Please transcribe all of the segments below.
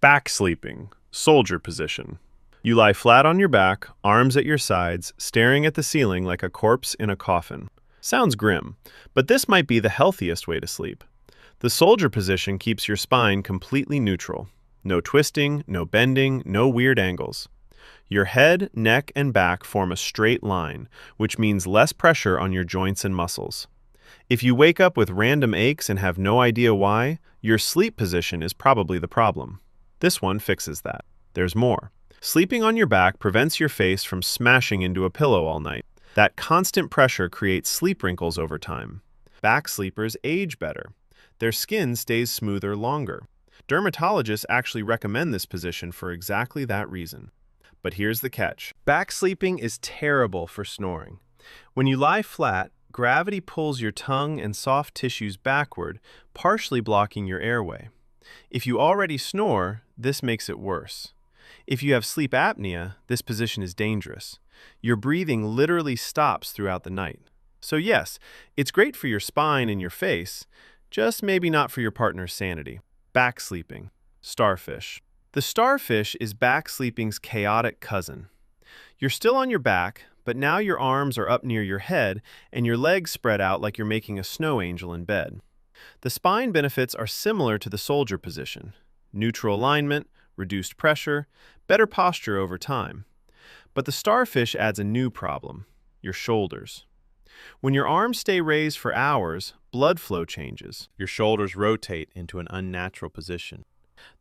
Back sleeping, soldier position. You lie flat on your back, arms at your sides, staring at the ceiling like a corpse in a coffin. Sounds grim, but this might be the healthiest way to sleep. The soldier position keeps your spine completely neutral. No twisting, no bending, no weird angles. Your head, neck, and back form a straight line, which means less pressure on your joints and muscles. If you wake up with random aches and have no idea why, your sleep position is probably the problem. This one fixes that. There's more. Sleeping on your back prevents your face from smashing into a pillow all night. That constant pressure creates sleep wrinkles over time. Back sleepers age better. Their skin stays smoother longer. Dermatologists actually recommend this position for exactly that reason. But here's the catch. Back sleeping is terrible for snoring. When you lie flat, gravity pulls your tongue and soft tissues backward, partially blocking your airway. If you already snore, this makes it worse. If you have sleep apnea, this position is dangerous. Your breathing literally stops throughout the night. So yes, it's great for your spine and your face, just maybe not for your partner's sanity. Back sleeping. Starfish. The starfish is back sleeping's chaotic cousin. You're still on your back, but now your arms are up near your head and your legs spread out like you're making a snow angel in bed. The spine benefits are similar to the soldier position. Neutral alignment, reduced pressure, better posture over time. But the starfish adds a new problem: your shoulders. When your arms stay raised for hours, blood flow changes. Your shoulders rotate into an unnatural position.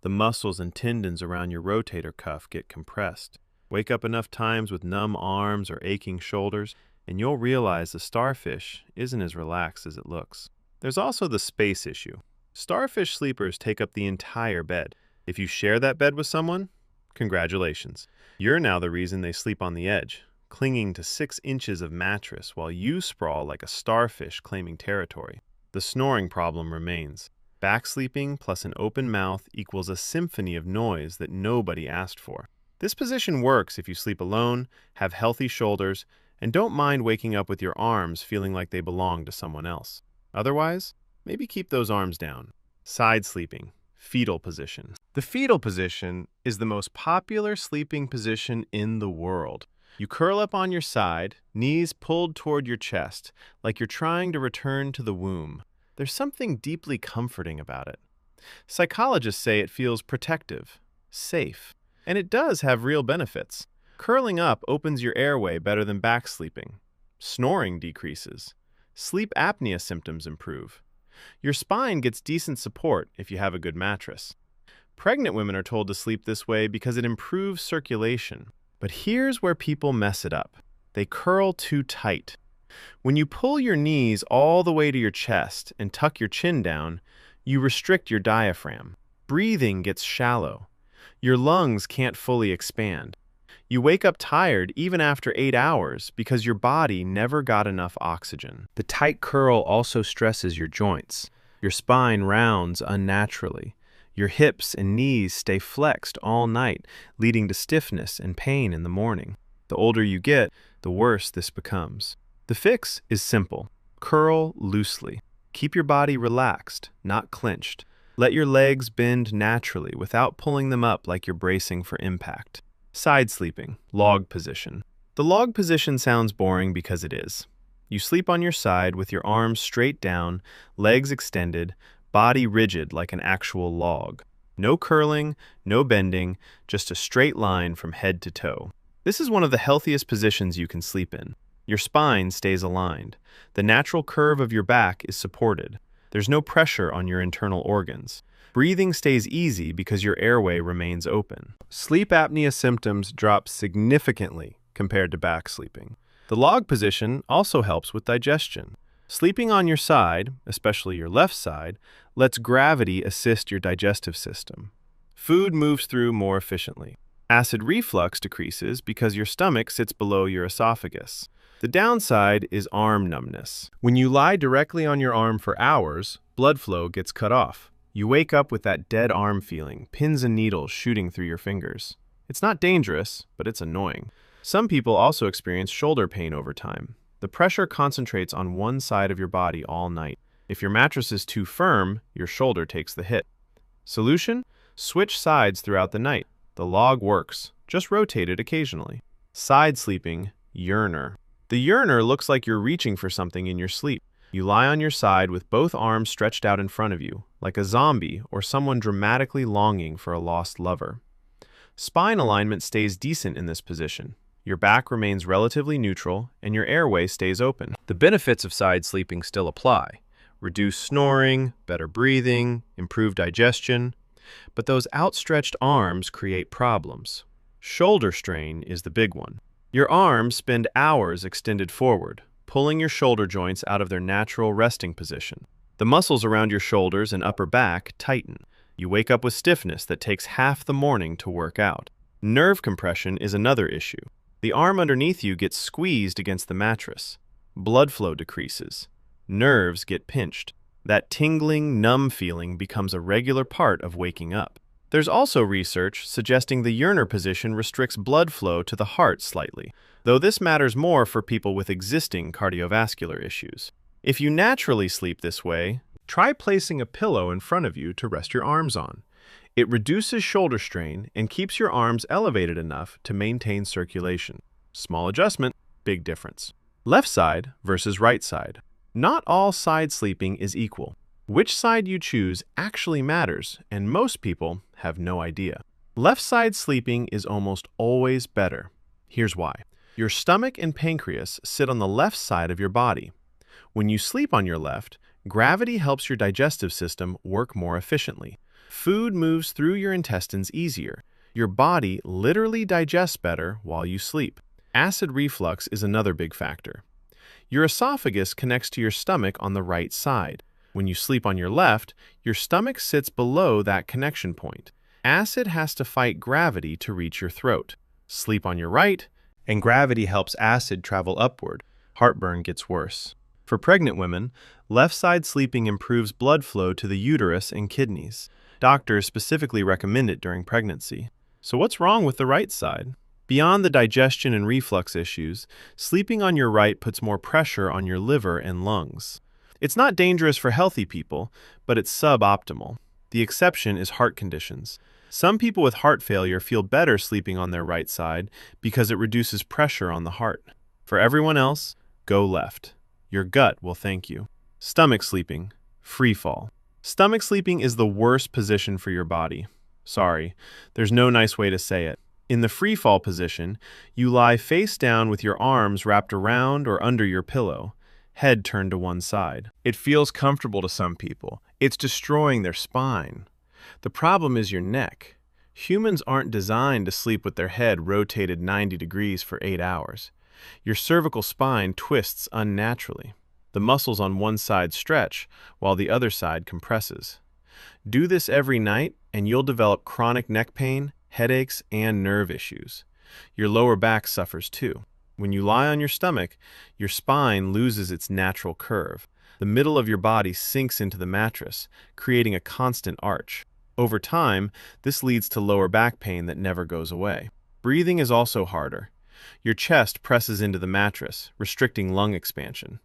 The muscles and tendons around your rotator cuff get compressed. Wake up enough times with numb arms or aching shoulders, and you'll realize the starfish isn't as relaxed as it looks. There's also the space issue. Starfish sleepers take up the entire bed. If you share that bed with someone, congratulations. You're now the reason they sleep on the edge, clinging to 6 inches of mattress while you sprawl like a starfish claiming territory. The snoring problem remains. Back sleeping plus an open mouth equals a symphony of noise that nobody asked for. This position works if you sleep alone, have healthy shoulders, and don't mind waking up with your arms feeling like they belong to someone else. Otherwise, maybe keep those arms down. Side sleeping. Fetal position. The fetal position is the most popular sleeping position in the world. You curl up on your side, knees pulled toward your chest, like you're trying to return to the womb. There's something deeply comforting about it. Psychologists say it feels protective, safe, and it does have real benefits. Curling up opens your airway better than back sleeping. Snoring decreases. Sleep apnea symptoms improve. Your spine gets decent support if you have a good mattress. Pregnant women are told to sleep this way because it improves circulation. But here's where people mess it up. They curl too tight. When you pull your knees all the way to your chest and tuck your chin down, you restrict your diaphragm. Breathing gets shallow. Your lungs can't fully expand. You wake up tired even after 8 hours because your body never got enough oxygen. The tight curl also stresses your joints. Your spine rounds unnaturally. Your hips and knees stay flexed all night, leading to stiffness and pain in the morning. The older you get, the worse this becomes. The fix is simple. Curl loosely. Keep your body relaxed, not clenched. Let your legs bend naturally without pulling them up like you're bracing for impact. Side sleeping, log position. The log position sounds boring because it is. You sleep on your side with your arms straight down, legs extended, body rigid like an actual log. No curling, no bending, just a straight line from head to toe. This is one of the healthiest positions you can sleep in. Your spine stays aligned. The natural curve of your back is supported. There's no pressure on your internal organs. Breathing stays easy because your airway remains open. Sleep apnea symptoms drop significantly compared to back sleeping. The log position also helps with digestion. Sleeping on your side, especially your left side, lets gravity assist your digestive system. Food moves through more efficiently. Acid reflux decreases because your stomach sits below your esophagus. The downside is arm numbness. When you lie directly on your arm for hours, blood flow gets cut off. You wake up with that dead arm feeling, pins and needles shooting through your fingers. It's not dangerous, but it's annoying. Some people also experience shoulder pain over time. The pressure concentrates on one side of your body all night. If your mattress is too firm, your shoulder takes the hit. Solution? Switch sides throughout the night. The log works, just rotate it occasionally. Side sleeping, Yearner. The Yearner looks like you're reaching for something in your sleep. You lie on your side with both arms stretched out in front of you, like a zombie or someone dramatically longing for a lost lover. Spine alignment stays decent in this position. Your back remains relatively neutral, and your airway stays open. The benefits of side sleeping still apply. Reduced snoring, better breathing, improved digestion. But those outstretched arms create problems. Shoulder strain is the big one. Your arms spend hours extended forward, pulling your shoulder joints out of their natural resting position. The muscles around your shoulders and upper back tighten. You wake up with stiffness that takes half the morning to work out. Nerve compression is another issue. The arm underneath you gets squeezed against the mattress. Blood flow decreases. Nerves get pinched. That tingling, numb feeling becomes a regular part of waking up. There's also research suggesting the Yearner position restricts blood flow to the heart slightly, though this matters more for people with existing cardiovascular issues. If you naturally sleep this way, try placing a pillow in front of you to rest your arms on. It reduces shoulder strain and keeps your arms elevated enough to maintain circulation. Small adjustment, big difference. Left side versus right side. Not all side sleeping is equal. Which side you choose actually matters, and most people have no idea. Left side sleeping is almost always better. Here's why. Your stomach and pancreas sit on the left side of your body. When you sleep on your left, gravity helps your digestive system work more efficiently. Food moves through your intestines easier. Your body literally digests better while you sleep. Acid reflux is another big factor. Your esophagus connects to your stomach on the right side. When you sleep on your left, your stomach sits below that connection point. Acid has to fight gravity to reach your throat. Sleep on your right, and gravity helps acid travel upward. Heartburn gets worse. For pregnant women, left side sleeping improves blood flow to the uterus and kidneys. Doctors specifically recommend it during pregnancy. So what's wrong with the right side? Beyond the digestion and reflux issues, sleeping on your right puts more pressure on your liver and lungs. It's not dangerous for healthy people, but it's suboptimal. The exception is heart conditions. Some people with heart failure feel better sleeping on their right side because it reduces pressure on the heart. For everyone else, go left. Your gut will thank you. Stomach sleeping, Freefall. Stomach sleeping is the worst position for your body. Sorry, there's no nice way to say it. In the Freefall position, you lie face down with your arms wrapped around or under your pillow, head turned to one side. It feels comfortable to some people. It's destroying their spine. The problem is your neck. Humans aren't designed to sleep with their head rotated 90 degrees for 8 hours. Your cervical spine twists unnaturally. The muscles on one side stretch, while the other side compresses. Do this every night, and you'll develop chronic neck pain, headaches, and nerve issues. Your lower back suffers too. When you lie on your stomach, your spine loses its natural curve. The middle of your body sinks into the mattress, creating a constant arch. Over time, this leads to lower back pain that never goes away. Breathing is also harder. Your chest presses into the mattress, restricting lung expansion.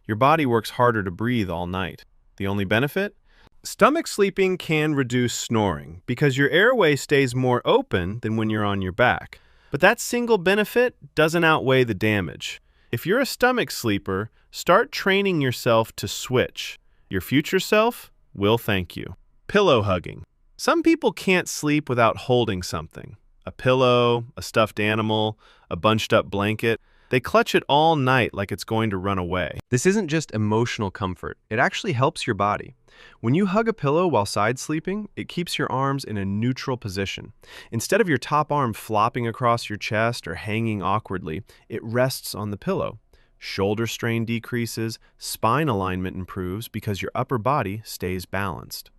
Your body works harder to breathe all night. The only benefit? Stomach sleeping can reduce snoring because your airway stays more open than when you're on your back. But that single benefit doesn't outweigh the damage. If you're a stomach sleeper, start training yourself to switch. Your future self will thank you. Pillow hugging. Some people can't sleep without holding something. A pillow, a stuffed animal, a bunched up blanket. They clutch it all night like it's going to run away. This isn't just emotional comfort. It actually helps your body. When you hug a pillow while side sleeping, it keeps your arms in a neutral position. Instead of your top arm flopping across your chest or hanging awkwardly, it rests on the pillow. Shoulder strain decreases, spine alignment improves because your upper body stays balanced.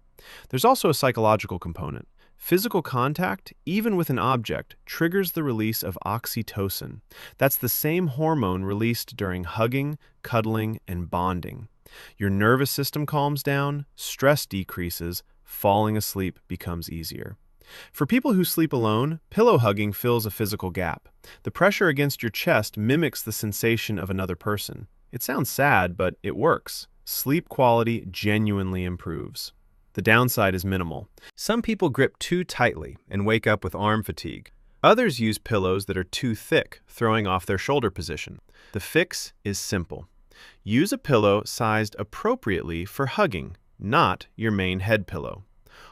There's also a psychological component. Physical contact, even with an object, triggers the release of oxytocin. That's the same hormone released during hugging, cuddling, and bonding. Your nervous system calms down, stress decreases, falling asleep becomes easier. For people who sleep alone, pillow hugging fills a physical gap. The pressure against your chest mimics the sensation of another person. It sounds sad, but it works. Sleep quality genuinely improves. The downside is minimal. Some people grip too tightly and wake up with arm fatigue. Others use pillows that are too thick, throwing off their shoulder position. The fix is simple. Use a pillow sized appropriately for hugging, not your main head pillow.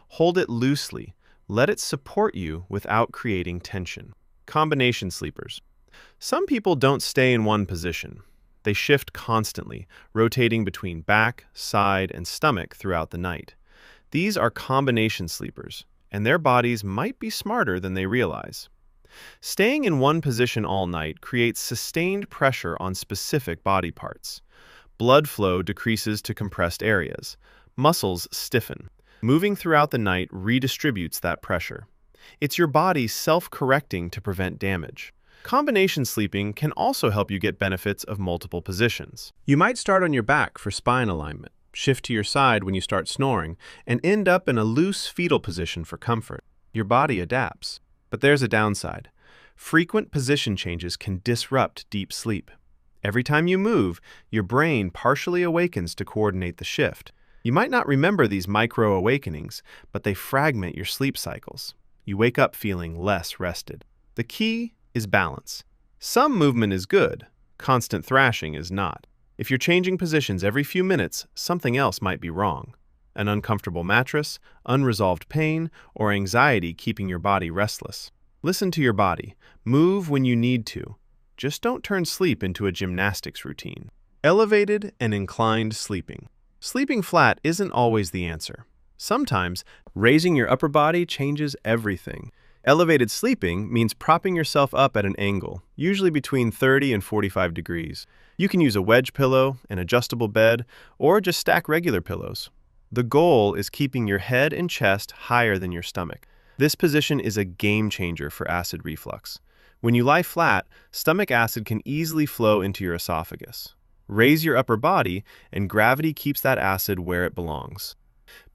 Hold it loosely. Let it support you without creating tension. Combination sleepers. Some people don't stay in one position. They shift constantly, rotating between back, side, and stomach throughout the night. These are combination sleepers, and their bodies might be smarter than they realize. Staying in one position all night creates sustained pressure on specific body parts. Blood flow decreases to compressed areas. Muscles stiffen. Moving throughout the night redistributes that pressure. It's your body self-correcting to prevent damage. Combination sleeping can also help you get benefits of multiple positions. You might start on your back for spine alignment, shift to your side when you start snoring, and end up in a loose fetal position for comfort. Your body adapts. But there's a downside. Frequent position changes can disrupt deep sleep. Every time you move, your brain partially awakens to coordinate the shift. You might not remember these micro-awakenings, but they fragment your sleep cycles. You wake up feeling less rested. The key is balance. Some movement is good, constant thrashing is not. If you're changing positions every few minutes, something else might be wrong. An uncomfortable mattress, unresolved pain, or anxiety keeping your body restless. Listen to your body. Move when you need to. Just don't turn sleep into a gymnastics routine. Elevated and inclined sleeping. Sleeping flat isn't always the answer. Sometimes, raising your upper body changes everything. Elevated sleeping means propping yourself up at an angle, usually between 30 and 45 degrees. You can use a wedge pillow, an adjustable bed, or just stack regular pillows. The goal is keeping your head and chest higher than your stomach. This position is a game changer for acid reflux. When you lie flat, stomach acid can easily flow into your esophagus. Raise your upper body, and gravity keeps that acid where it belongs.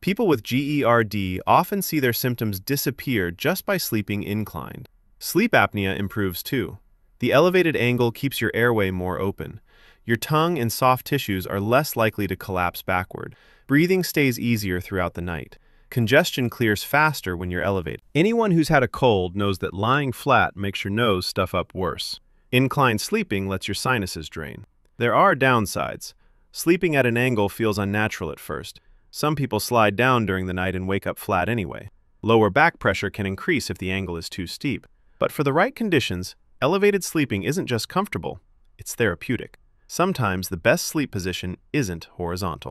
People with GERD often see their symptoms disappear just by sleeping inclined. Sleep apnea improves too. The elevated angle keeps your airway more open. Your tongue and soft tissues are less likely to collapse backward. Breathing stays easier throughout the night. Congestion clears faster when you're elevated. Anyone who's had a cold knows that lying flat makes your nose stuff up worse. Inclined sleeping lets your sinuses drain. There are downsides. Sleeping at an angle feels unnatural at first. Some people slide down during the night and wake up flat anyway. Lower back pressure can increase if the angle is too steep. But for the right conditions, elevated sleeping isn't just comfortable, it's therapeutic. Sometimes the best sleep position isn't horizontal.